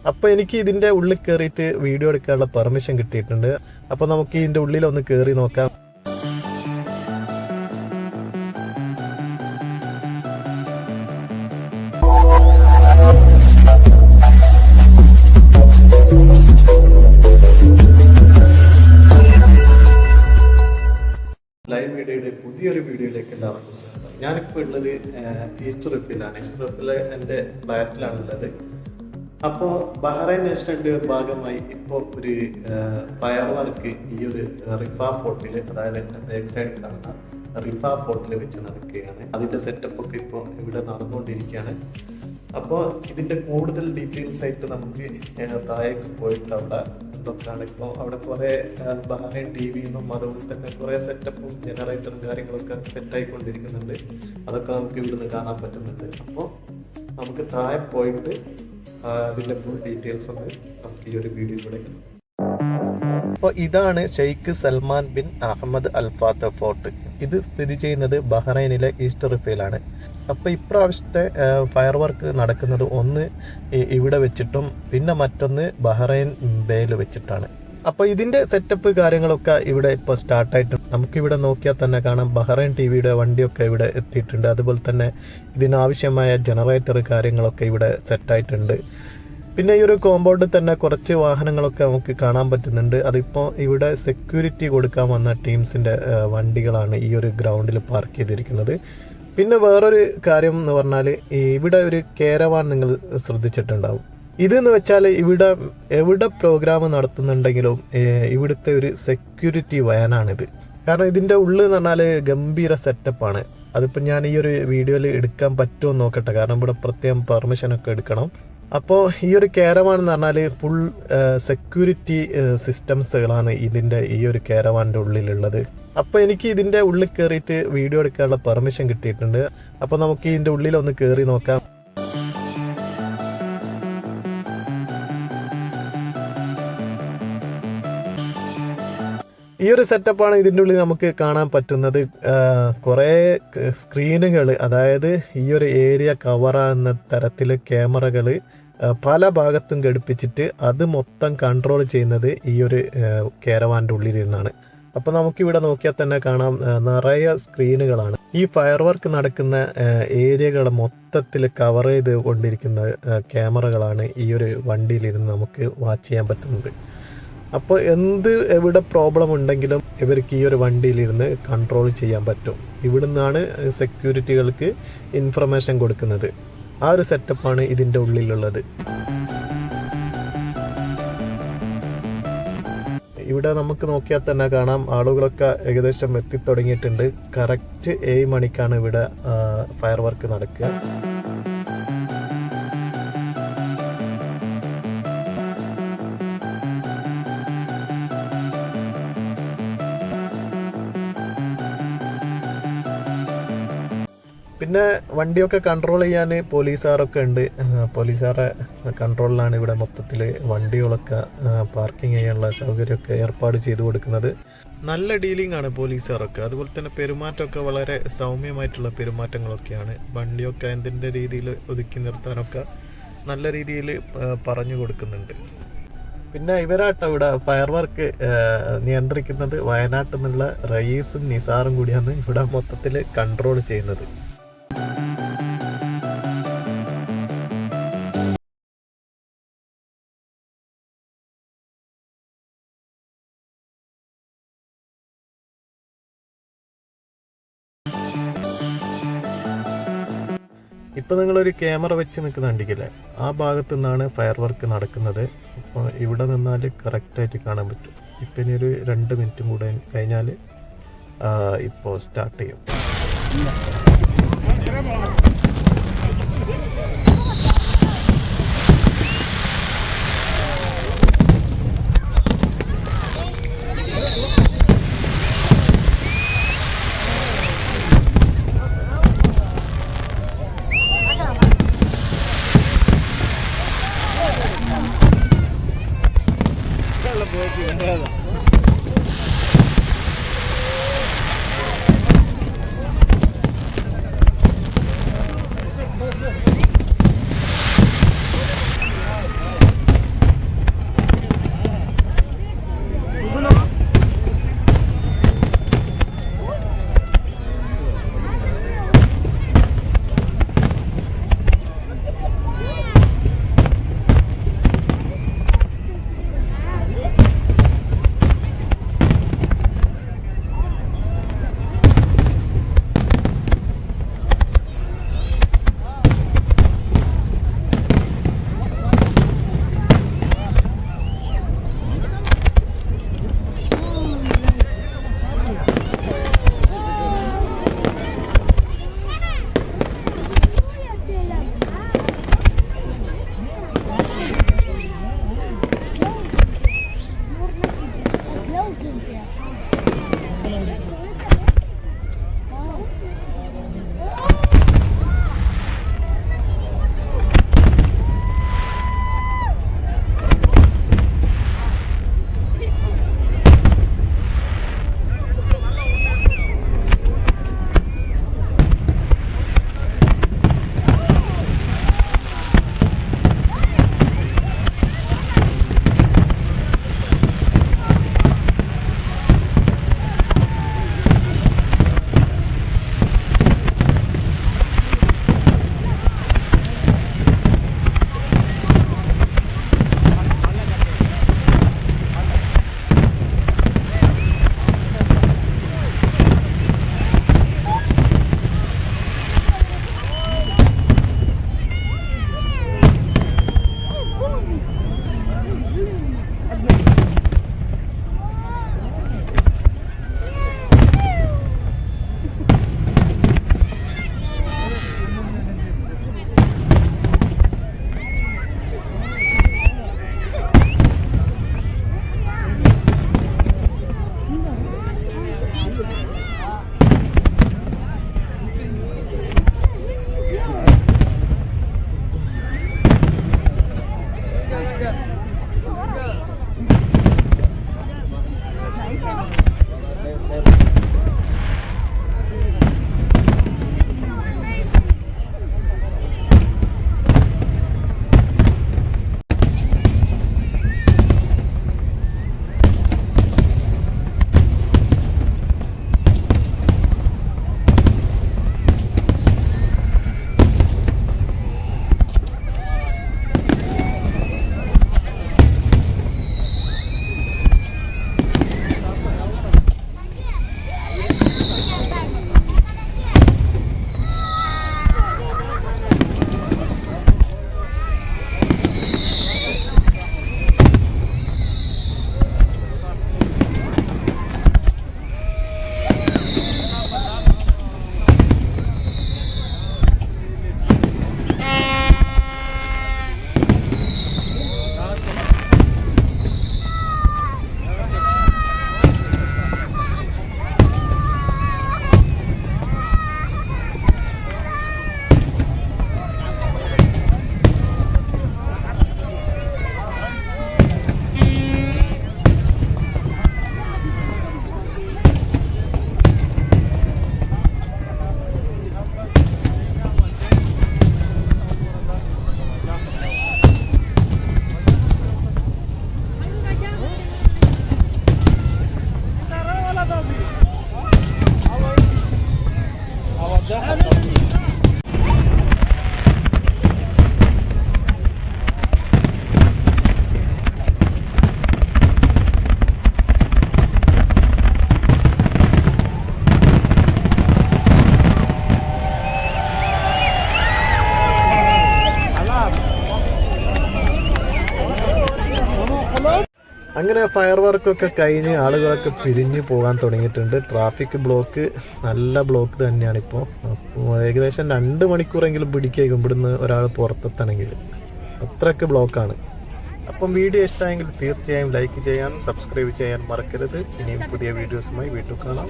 അപ്പോൾ എനിക്ക് ഇതിൻ്റെ ഉള്ളിൽ കയറിയിട്ട് വീഡിയോ എടുക്കാനുള്ള പെർമിഷൻ കിട്ടിയിട്ടുണ്ട്. അപ്പോൾ നമുക്ക് ഇതിൻ്റെ ഉള്ളിലൊന്ന് കയറി നോക്കാം. ലൈവ് മീഡിയയുടെ പുതിയൊരു വീഡിയോയിലേക്ക് എല്ലാവർക്കും സ്വാഗതം. ഞാനിപ്പോൾ ഉള്ളത് ഈസ്റ്റ് റിഫിലാണ്. ഈസ്റ്റ് റിഫിലെ എൻ്റെ ഫ്ലാറ്റിലാണുള്ളത്. അപ്പോൾ ബഹ്റൈൻ നേഷണലിൻ്റെ ഭാഗമായി ഇപ്പോൾ ഒരു ഫയർ വർക്ക് ഈ ഒരു റിഫ ഫോർട്ടിൽ, അതായത് എൻ്റെ ബാക്ക് സൈഡിൽ കാണുന്ന റിഫ ഫോർട്ടിൽ വെച്ച് നടക്കുകയാണ്. അതിൻ്റെ സെറ്റപ്പൊക്കെ ഇപ്പോൾ ഇവിടെ നടന്നുകൊണ്ടിരിക്കുകയാണ്. അപ്പോൾ ഇതിൻ്റെ കൂടുതൽ ഡീറ്റെയിൽസ് ആയിട്ട് നമുക്ക് താഴേക്ക് പോയിട്ട് അവിടെ എന്തൊക്കെയാണ് ഇപ്പോൾ അവിടെ കുറേ ബഹ്റൈൻ ടിവിന്നും അതുപോലെ തന്നെ കുറേ സെറ്റപ്പും ജനറേറ്ററും കാര്യങ്ങളൊക്കെ സെറ്റായിക്കൊണ്ടിരിക്കുന്നുണ്ട്. അതൊക്കെ നമുക്ക് ഇവിടുന്ന് കാണാൻ പറ്റുന്നുണ്ട്. അപ്പോൾ നമുക്ക് താഴെ പോയിട്ട് അതിൻ്റെ ഫുൾ ഡീറ്റെയിൽസ് ഒന്ന് നമുക്ക് ഈ ഒരു വീഡിയോയിലൂടെ കാണാം. അപ്പോൾ ഇതാണ് ഷെയ്ഖ് സൽമാൻ ബിൻ അഹമ്മദ് അൽ ഫാത്ത ഫോർട്ട്. ഇത് സ്ഥിതി ചെയ്യുന്നത് ബഹ്റൈനിലെ ഈസ്റ്റ് റിഫയിലാണ്. അപ്പോൾ ഇപ്രാവശ്യത്തെ ഫയർ വർക്ക് നടക്കുന്നത് ഒന്ന് ഇവിടെ വെച്ചിട്ടും പിന്നെ മറ്റൊന്ന് ബഹ്റൈൻ ബേയിൽ വെച്ചിട്ടാണ്. അപ്പോൾ ഇതിൻ്റെ സെറ്റപ്പ് കാര്യങ്ങളൊക്കെ ഇവിടെ ഇപ്പോൾ സ്റ്റാർട്ടായിട്ട് നമുക്കിവിടെ നോക്കിയാൽ തന്നെ കാണാം. ബഹ്റൈൻ ടിവിയുടെ വണ്ടിയൊക്കെ ഇവിടെ എത്തിയിട്ടുണ്ട്. അതുപോലെ തന്നെ ഇതിനാവശ്യമായ ജനറേറ്റർ കാര്യങ്ങളൊക്കെ ഇവിടെ സെറ്റായിട്ടുണ്ട്. പിന്നെ ഈ ഒരു കോമ്പൗണ്ടിൽ തന്നെ കുറച്ച് വാഹനങ്ങളൊക്കെ നമുക്ക് കാണാൻ പറ്റുന്നുണ്ട്. അതിപ്പോൾ ഇവിടെ സെക്യൂരിറ്റി കൊടുക്കാൻ വന്ന ടീംസിൻ്റെ വണ്ടികളാണ് ഈ ഒരു ഗ്രൗണ്ടിൽ പാർക്ക് ചെയ്തിരിക്കുന്നത്. പിന്നെ വേറൊരു കാര്യം എന്ന് പറഞ്ഞാൽ ഇവിടെ ഒരു കേരവാൻ നിങ്ങൾ ശ്രദ്ധിച്ചിട്ടുണ്ടാവും. ഇതെന്ന് വെച്ചാൽ എവിടെ പ്രോഗ്രാം നടത്തുന്നുണ്ടെങ്കിലും ഇവിടുത്തെ ഒരു സെക്യൂരിറ്റി വാനാണിത്. കാരണം ഇതിൻ്റെ ഉള്ളിൽ എന്ന് പറഞ്ഞാൽ ഗംഭീര സെറ്റപ്പാണ്. അതിപ്പോൾ ഞാൻ ഈ ഒരു വീഡിയോയിൽ എടുക്കാൻ പറ്റുമോ നോക്കട്ടെ, കാരണം ഇവിടെ പ്രത്യേകം പെർമിഷനൊക്കെ എടുക്കണം. അപ്പോൾ ഈ ഒരു കാരവാൻ എന്ന് പറഞ്ഞാൽ ഫുൾ സെക്യൂരിറ്റി സിസ്റ്റംസുകളാണ് ഇതിൻ്റെ ഈ ഒരു കാരവാൻ്റെ ഉള്ളിലുള്ളത്. അപ്പോൾ എനിക്ക് ഇതിൻ്റെ ഉള്ളിൽ കയറിയിട്ട് വീഡിയോ എടുക്കാനുള്ള പെർമിഷൻ കിട്ടിയിട്ടുണ്ട്. അപ്പോൾ നമുക്ക് ഇതിൻ്റെ ഉള്ളിലൊന്ന് കയറി നോക്കാം. ഈ ഒരു സെറ്റപ്പാണ് ഇതിൻ്റെ ഉള്ളിൽ നമുക്ക് കാണാൻ പറ്റുന്നത്. കുറേ സ്ക്രീനുകൾ, അതായത് ഈ ഒരു ഏരിയ കവറാകുന്ന തരത്തിൽ ക്യാമറകൾ പല ഭാഗത്തും ഘടിപ്പിച്ചിട്ട് അത് മൊത്തം കൺട്രോൾ ചെയ്യുന്നത് ഈ ഒരു കാരവാൻ്റെ ഉള്ളിലിരുന്നാണ്. അപ്പോൾ നമുക്കിവിടെ നോക്കിയാൽ തന്നെ കാണാം നിറയെ സ്ക്രീനുകളാണ്. ഈ ഫയർ വർക്ക് നടക്കുന്ന ഏരിയകൾ മൊത്തത്തിൽ കവർ ചെയ്ത് കൊണ്ടിരിക്കുന്ന ക്യാമറകളാണ് ഈ ഒരു വണ്ടിയിലിരുന്ന് നമുക്ക് വാച്ച് ചെയ്യാൻ പറ്റുന്നത്. അപ്പോൾ എവിടെ പ്രോബ്ലം ഉണ്ടെങ്കിലും ഇവർക്ക് ഈ ഒരു വണ്ടിയിലിരുന്ന് കൺട്രോൾ ചെയ്യാൻ പറ്റും. ഇവിടുന്നാണ് സെക്യൂരിറ്റികൾക്ക് ഇൻഫർമേഷൻ കൊടുക്കുന്നത്. ആ ഒരു സെറ്റപ്പാണ് ഇതിൻ്റെ ഉള്ളിലുള്ളത്. ഇവിടെ നമുക്ക് നോക്കിയാൽ തന്നെ കാണാം ആളുകളൊക്കെ ഏകദേശം എത്തിത്തുടങ്ങിയിട്ടുണ്ട്. കറക്റ്റ് 7 മണിക്കാണ് ഇവിടെ ഫയർ വർക്ക് നടക്കുക. പിന്നെ വണ്ടിയൊക്കെ കൺട്രോൾ ചെയ്യാൻ പോലീസുകാരൊക്കെ ഉണ്ട്. പോലീസുകാരെ കൺട്രോളിലാണ് ഇവിടെ മൊത്തത്തിൽ വണ്ടികളൊക്കെ പാർക്കിംഗ് ചെയ്യാനുള്ള സൗകര്യമൊക്കെ ഏർപ്പാട് ചെയ്തു കൊടുക്കുന്നത്. നല്ല ഡീലിംഗ് ആണ് പോലീസുകാരൊക്കെ. അതുപോലെ തന്നെ പെരുമാറ്റമൊക്കെ വളരെ സൗമ്യമായിട്ടുള്ള പെരുമാറ്റങ്ങളൊക്കെയാണ്. വണ്ടിയൊക്കെ എന്തിൻ്റെ രീതിയിൽ ഒതുക്കി നിർത്താനൊക്കെ നല്ല രീതിയിൽ പറഞ്ഞു കൊടുക്കുന്നുണ്ട്. പിന്നെ ഇവരാട്ടോ ഇവിടെ ഫയർ വർക്ക് നിയന്ത്രിക്കുന്നത്. വയനാട്ടിൽ നിന്നുള്ള റയീസും നിസാറും കൂടിയാണ് ഇവിടെ മൊത്തത്തിൽ കൺട്രോൾ ചെയ്യുന്നത്. ഇപ്പോൾ നിങ്ങളൊരു ക്യാമറ വെച്ച് നിൽക്കുന്ന കണ്ടിക്കില്ലേ, ആ ഭാഗത്തു നിന്നാണ് ഫയർ വർക്ക് നടക്കുന്നത്. അപ്പോൾ ഇവിടെ നിന്നാൽ കറക്റ്റായിട്ട് കാണാൻ പറ്റും. ഇപ്പം ഇനി ഒരു 2 മിനിറ്റും കൂടെ കഴിഞ്ഞാൽ ഇപ്പോൾ സ്റ്റാർട്ട് ചെയ്യും. അങ്ങനെ ഫയർ വർക്കൊക്കെ കഴിഞ്ഞ് ആളുകളൊക്കെ പിരിഞ്ഞ് പോകാൻ തുടങ്ങിയിട്ടുണ്ട്. ട്രാഫിക് ബ്ലോക്ക് നല്ല ബ്ലോക്ക് തന്നെയാണ് ഇപ്പോൾ. ഏകദേശം 2 മണിക്കൂറെങ്കിലും പിടിക്കും ഇവിടുന്ന് ഒരാൾ പുറത്തെത്തണമെങ്കിൽ, അത്രയ്ക്ക് ബ്ലോക്കാണ്. അപ്പം വീഡിയോ ഇഷ്ടമായെങ്കിൽ തീർച്ചയായും ലൈക്ക് ചെയ്യാനും സബ്സ്ക്രൈബ് ചെയ്യാൻ മറക്കരുത്. ഇനിയും പുതിയ വീഡിയോസുമായി വീണ്ടും കാണാം.